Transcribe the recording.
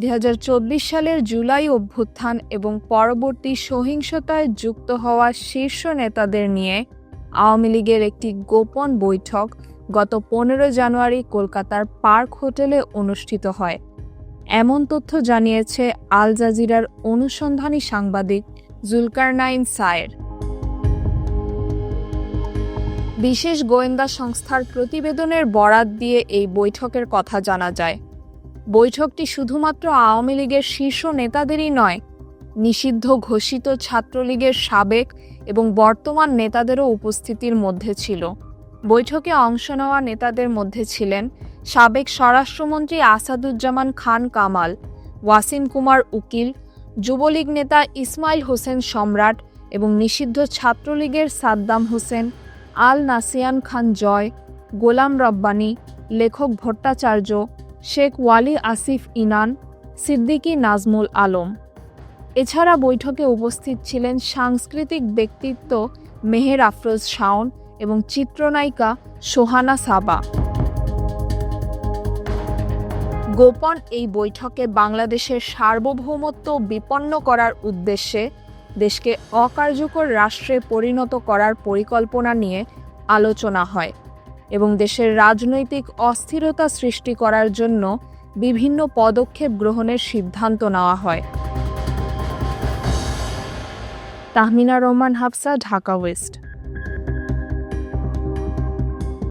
2024 সালের জুলাই অভ্যুত্থান এবং পরবর্তী সহিংসতায় যুক্ত হওয়া শীর্ষ নেতাদের নিয়ে আওয়ামী লীগের একটি গোপন বৈঠক গত 15 জানুয়ারি কলকাতার পার্ক হোটেলে অনুষ্ঠিত হয়। এমন তথ্য জানিয়েছে আল জাজিরার অনুসন্ধানী সাংবাদিক জুলকারনাইন সায়ের। বিশেষ গোয়েন্দা সংস্থার প্রতিবেদনের বরাত দিয়ে এই বৈঠকের কথা জানা যায়। বৈঠকটি শুধুমাত্র আওয়ামী লীগের শীর্ষ নেতাদেরই নয়, নিষিদ্ধ ঘোষিত ছাত্রলীগের সাবেক এবং বর্তমান নেতাদেরও উপস্থিতির মধ্যে ছিল। বৈঠকে অংশ নেওয়া নেতাদের মধ্যে ছিলেন সাবেক স্বরাষ্ট্রমন্ত্রী আসাদুজ্জামান খান কামাল, ওয়াসিম কুমার উকিল, যুবলীগ নেতা ইসমাইল হোসেন সম্রাট এবং নিষিদ্ধ ছাত্রলীগের সাদ্দাম হোসেন, আল নাসিয়ান খান জয়, গোলাম রব্বানী, লেখক ভট্টাচার্য, শেখ ওয়ালি আসিফ ইনান, সিদ্দিকী নাজমুল আলম। এছাড়া বৈঠকে উপস্থিত ছিলেন সাংস্কৃতিক ব্যক্তিত্ব মেহের আফরোজ শাওন এবং চিত্রনায়িকা সোহানা সাবা। গোপন এই বৈঠকে বাংলাদেশের সার্বভৌমত্ব বিপন্ন করার উদ্দেশ্যে দেশকে অকার্যকর রাষ্ট্রে পরিণত করার পরিকল্পনা নিয়ে আলোচনা হয় এবং দেশের রাজনৈতিক অস্থিরতা সৃষ্টি করার জন্য বিভিন্ন পদক্ষেপ গ্রহণের সিদ্ধান্ত নেওয়া হয়। তাহমিনা রহমান হাফসা, ঢাকা ওয়েস্ট।